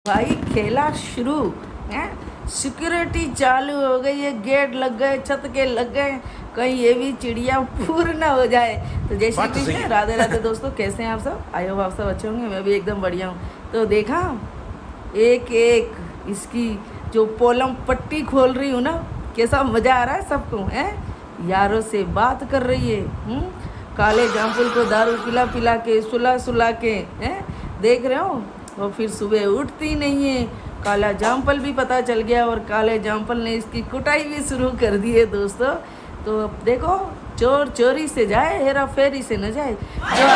भाई खेला शुरू है। सिक्योरिटी चालू हो गई है, गेट लग गए, छत के लग गए, कहीं ये भी चिड़िया पूर्ण हो जाए। तो जय श्री कृष्ण, राधे राधे दोस्तों, कैसे हैं आप सब? आई होप आप सब अच्छे होंगे, मैं भी एकदम बढ़िया हूँ। तो देखा एक एक इसकी जो पोलम पट्टी खोल रही हूँ ना, कैसा मज़ा आ रहा है सबको है। यारों से बात कर रही है, काले जामुन को दारू पिला पिला के सुला सुला के हैं, देख रहे हो। और फिर सुबह उठती नहीं है। काला जामफल भी पता चल गया और काले जामफल ने इसकी कुटाई भी शुरू कर दी है दोस्तों। तो अब देखो, चोर चोरी से जाए, हेरा फेरी से न जाए। जो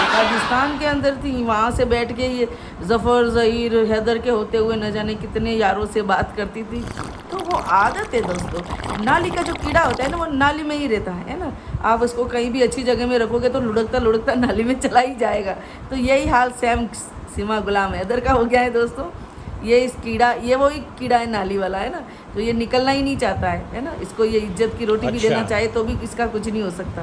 पाकिस्तान के अंदर थी, वहाँ से बैठ के ये जफ़र ज़हीर हैदर के होते हुए न जाने कितने यारों से बात करती थी। तो वो आदत है दोस्तों, नाली का जो कीड़ा होता है ना, वो नाली में ही रहता है ना। आप उसको कहीं भी अच्छी जगह में रखोगे तो लुढ़कता लुढ़कता नाली में चला ही जाएगा। तो यही हाल सेम सीमा गुलाम हैदर का हो गया है दोस्तों। ये इस कीड़ा, ये वही कीड़ा है नाली वाला है ना, तो ये निकलना ही नहीं चाहता है ना। इसको ये इज्जत की रोटी भी देना चाहे तो भी इसका कुछ नहीं हो सकता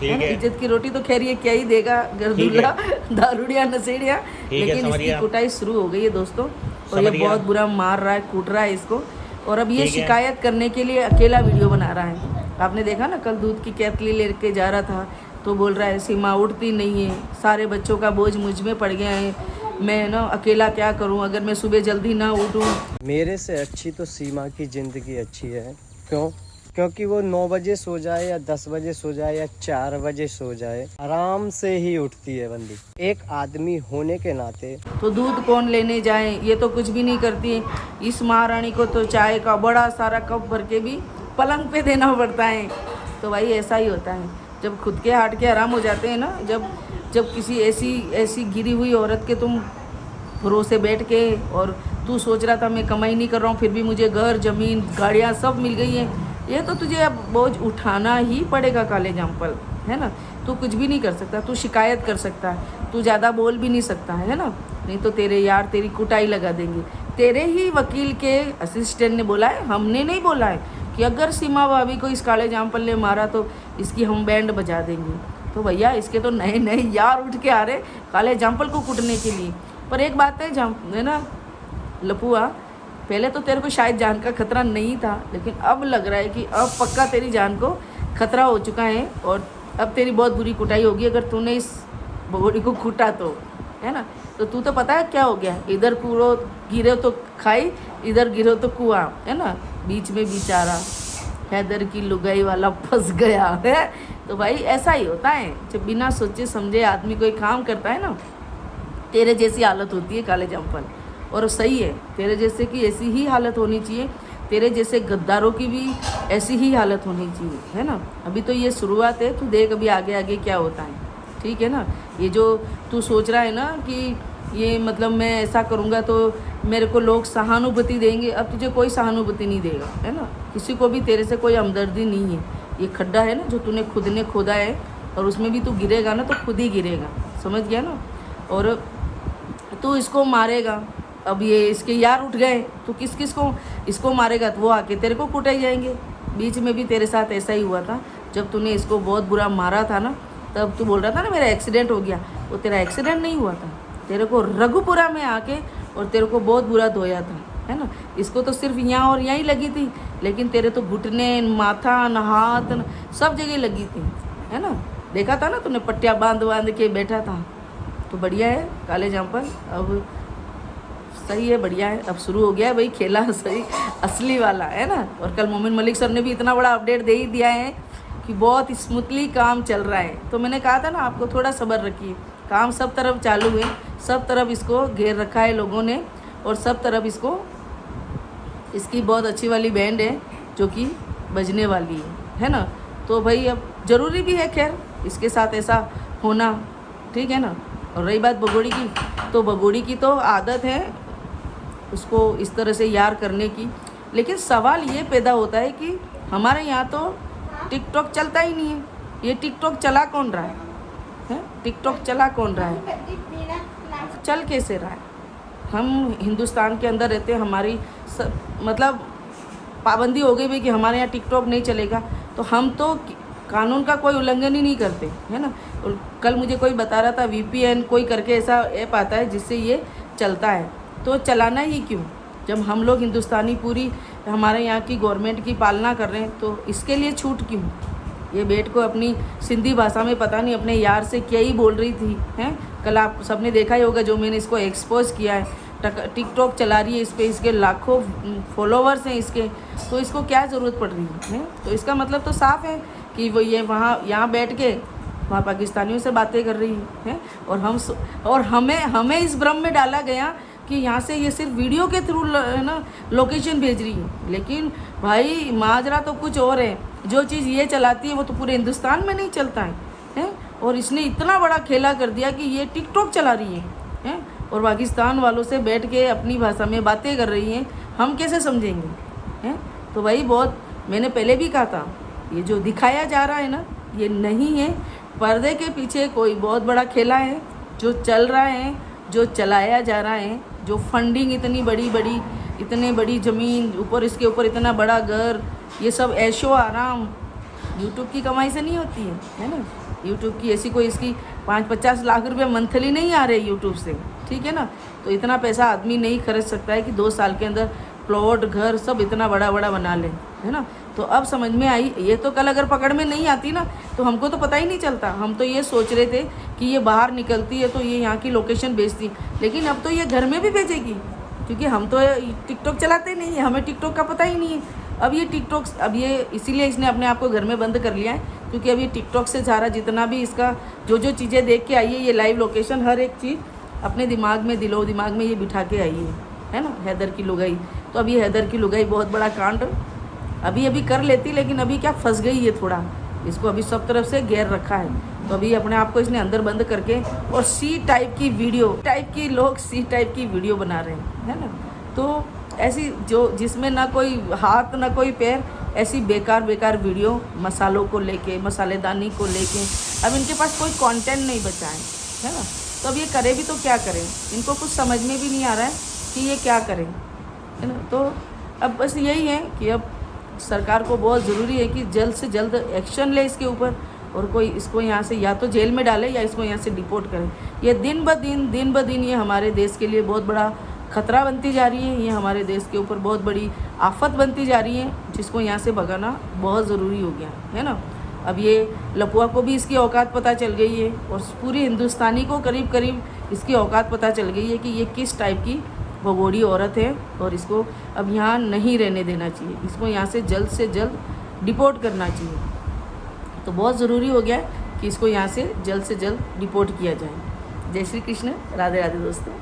है ना। इज्जत की रोटी तो खैर ये क्या ही देगा, गर्दुल्ला दारूड़िया नशेड़िया। लेकिन इसकी कुटाई शुरू हो गई है दोस्तों, और ये बहुत बुरा मार रहा है, कूट रहा है इसको। और अब ये शिकायत करने के लिए अकेला वीडियो बना रहा है। आपने देखा ना, कल दूध की केतली लेके जा रहा था तो बोल रहा है सीमा उठती नहीं है, सारे बच्चों का बोझ मुझ में पड़ गया है, मैं ना अकेला क्या करूं अगर मैं सुबह जल्दी ना उठूं। मेरे से अच्छी तो सीमा की ज़िंदगी अच्छी है। क्यों? क्योंकि वो 9 बजे सो जाए या 10 बजे सो जाए या 4 बजे सो जाए, आराम से ही उठती है बंदी। एक आदमी होने के नाते तो दूध कौन लेने जाए, ये तो कुछ भी नहीं करती है। इस महारानी को तो चाय का बड़ा सारा कप भर के भी पलंग पे देना पड़ता है। तो भाई ऐसा ही होता है, जब खुद के हाट के आराम हो जाते हैं ना, जब किसी ऐसी गिरी हुई औरत के तुम भरोसे बैठ के, और तू सोच रहा था मैं कमाई नहीं कर रहा हूँ फिर भी मुझे घर ज़मीन गाड़ियाँ सब मिल गई हैं, ये तो तुझे अब बोझ उठाना ही पड़ेगा काले जामफल, है ना। तू कुछ भी नहीं कर सकता, तू शिकायत कर सकता है, तू ज़्यादा बोल भी नहीं सकता है ना, नहीं तो तेरे यार तेरी कुटाई लगा देंगे। तेरे ही वकील के असिस्टेंट ने बोला है, हमने नहीं बोला है कि अगर सीमा भाभी को इस काले जामफल ने मारा तो इसकी हम बैंड बजा देंगे। तो भैया इसके तो नए नए यार उठ के आ रहे काले जामफल को कूटने के लिए। पर एक बात है ना लपुआ, पहले तो तेरे को शायद जान का खतरा नहीं था, लेकिन अब लग रहा है कि अब पक्का तेरी जान को खतरा हो चुका है, और अब तेरी बहुत बुरी कुटाई होगी अगर तूने इस भगोड़ी को कूटा तो, है ना। तो तू तो पता है क्या हो गया, इधर कूड़ो गिरे तो खाई, इधर गिरो तो कुआं, है ना। बीच में बेचारा हैदर की लुगाई वाला फंस गया है। तो भाई ऐसा ही होता है, जब बिना सोचे समझे आदमी कोई काम करता है ना, तेरे जैसी हालत होती है काले जामफल। और सही है, तेरे जैसे की ऐसी ही हालत होनी चाहिए, तेरे जैसे गद्दारों की भी ऐसी ही हालत होनी चाहिए, है ना। अभी तो ये शुरुआत है, तू देख अभी आगे आगे क्या होता है, ठीक है ना। ये जो तू सोच रहा है ना कि ये मतलब मैं ऐसा करूँगा तो मेरे को लोग सहानुभूति देंगे, अब तुझे कोई सहानुभूति नहीं देगा, है ना। किसी को भी तेरे से कोई हमदर्दी नहीं है। ये खड्डा है ना जो तूने खुद ने खोदा है, और उसमें भी तू गिरेगा ना तो खुद ही गिरेगा, समझ गया ना। और तू इसको मारेगा, अब ये इसके यार उठ गए तो किस किस को इसको मारेगा, तो वो आके तेरे को कुटाई जाएंगे। बीच में भी तेरे साथ ऐसा ही हुआ था, जब तूने इसको बहुत बुरा मारा था ना, तब तू बोल रहा था ना मेरा एक्सीडेंट हो गया। वो तेरा एक्सीडेंट नहीं हुआ था, तेरे को रघुपुरा में आके और तेरे को बहुत बुरा धोया था, है ना। इसको तो सिर्फ यहाँ और यहाँ ही लगी थी, लेकिन तेरे तो घुटने, माथा न हाथ न सब जगह लगी थी, है ना। देखा था ना तूने, पट्टियाँ बांध बांध के बैठा था। तो बढ़िया है काले जामफल, अब सही है, बढ़िया है, अब शुरू हो गया है भाई खेला सही असली वाला, है ना। और कल मोमिन मलिक सर ने भी इतना बड़ा अपडेट दे ही दिया है कि बहुत स्मूथली काम चल रहा है। तो मैंने कहा था ना आपको, थोड़ा सब्र रखिए, काम सब तरफ चालू है, सब तरफ इसको घेर रखा है लोगों ने, और सब तरफ इसकी बहुत अच्छी वाली बैंड है जो कि बजने वाली है ना। तो भाई अब ज़रूरी भी है खैर इसके साथ ऐसा होना, ठीक है ना। और रही बात भगोड़ी की, तो भगोड़ी की तो आदत है उसको इस तरह से यार करने की। लेकिन सवाल ये पैदा होता है कि हमारे यहाँ तो टिकटॉक चलता ही नहीं है। ये टिकटॉक चला कौन रहा है? टिकटॉक चला कौन रहा है? चल कैसे रहा है? हम हिंदुस्तान के अंदर रहते हैं, हमारी मतलब पाबंदी हो गई भाई कि हमारे यहाँ टिकटॉक नहीं चलेगा, तो हम तो कानून का कोई उल्लंघन ही नहीं करते, है ना। और कल मुझे कोई बता रहा था VPN कोई करके ऐसा ऐप आता है जिससे ये चलता है। तो चलाना ही क्यों, जब हम लोग हिंदुस्तानी पूरी हमारे यहाँ की गवर्नमेंट की पालना कर रहे हैं, तो इसके लिए छूट क्यों। ये बेट को अपनी सिंधी भाषा में पता नहीं अपने यार से क्या ही बोल रही थी हैं। कल आप सबने देखा ही होगा जो मैंने इसको एक्सपोज किया है, टिकटॉक चला रही है, इस पर इसके लाखों फॉलोवर्स हैं इसके, तो इसको क्या ज़रूरत पड़ रही है। तो इसका मतलब तो साफ़ है कि वो ये यहाँ बैठ के वहाँ पाकिस्तानियों से बातें कर रही है। और हमें इस भ्रम में डाला गया कि यहाँ से ये सिर्फ वीडियो के थ्रू ना लोकेशन भेज रही है, लेकिन भाई माजरा तो कुछ और है। जो चीज़ ये चलाती है वो तो पूरे हिंदुस्तान में नहीं चलता है। और इसने इतना बड़ा खेला कर दिया कि ये टिकटॉक चला रही है और पाकिस्तान वालों से बैठ के अपनी भाषा में बातें कर रही हैं। हम कैसे समझेंगे हैं। तो भाई बहुत, मैंने पहले भी कहा था, ये जो दिखाया जा रहा है ना, ये नहीं है, पर्दे के पीछे कोई बहुत बड़ा खेला है जो चल रहा है, जो चलाया जा रहा है, जो फंडिंग इतनी बड़ी ज़मीन, ऊपर इसके ऊपर इतना बड़ा घर, ये सब ऐशो आराम यूट्यूब की कमाई से नहीं होती है ना। यूट्यूब की ऐसी कोई इसकी 5-50 लाख रुपए मंथली नहीं आ रहे यूट्यूब से, ठीक है ना। तो इतना पैसा आदमी नहीं खर्च सकता है कि 2 साल के अंदर प्लॉट घर सब इतना बड़ा बना ले, है ना। तो अब समझ में आई। ये तो कल अगर पकड़ में नहीं आती ना तो हमको तो पता ही नहीं चलता। हम तो ये सोच रहे थे कि ये बाहर निकलती है तो ये यहाँ की लोकेशन भेजती, लेकिन अब तो ये घर में भी भेजेगी, क्योंकि हम तो टिकटॉक चलाते नहीं है, हमें टिकटॉक का पता ही नहीं है। अब ये इसीलिए इसने अपने आप को घर में बंद कर लिया है, क्योंकि अब ये टिकटॉक से सारा जितना भी इसका जो चीज़ें देख के आई है, ये लाइव लोकेशन हर एक चीज़ अपने दिमाग में दिमाग में ये बिठा के आई है ना। हैदर की लुगाई, तो अभी हैदर की लुगाई बहुत बड़ा कांड अभी कर लेती, लेकिन अभी क्या फंस गई है थोड़ा, इसको अभी सब तरफ से घेर रखा है। तो अभी अपने आप को इसने अंदर बंद करके और सी टाइप की वीडियो बना रहे हैं, है ना। तो ऐसी जो जिसमें ना कोई हाथ ना कोई पैर, ऐसी बेकार वीडियो मसालों को लेके, मसालेदानी को लेके, अब इनके पास कोई कंटेंट नहीं बचा है ना। तो अब ये करे भी तो क्या करें, इनको कुछ समझ में भी नहीं आ रहा है कि ये क्या करें, है ना। तो अब बस यही है कि अब सरकार को बहुत ज़रूरी है कि जल्द से जल्द एक्शन ले इसके ऊपर, और कोई इसको यहाँ से या तो जेल में डाले या इसको यहाँ से डिपोर्ट करें। ये दिन ब दिन ये हमारे देश के लिए बहुत बड़ा खतरा बनती जा रही है, ये हमारे देश के ऊपर बहुत बड़ी आफत बनती जा रही है, जिसको यहाँ से भगाना बहुत ज़रूरी हो गया है ना। अब ये लपुआ को भी इसकी औकात पता चल गई है, और पूरी हिंदुस्तानी को करीब इसकी औकात पता चल गई है कि ये किस टाइप की भगोड़ी औरत है, और इसको अब यहाँ नहीं रहने देना चाहिए, इसको यहाँ से जल्द डिपोर्ट करना चाहिए। तो बहुत ज़रूरी हो गया है कि इसको यहाँ से जल्द डिपोर्ट किया जाए। जय श्री कृष्ण, राधे राधे दोस्तों।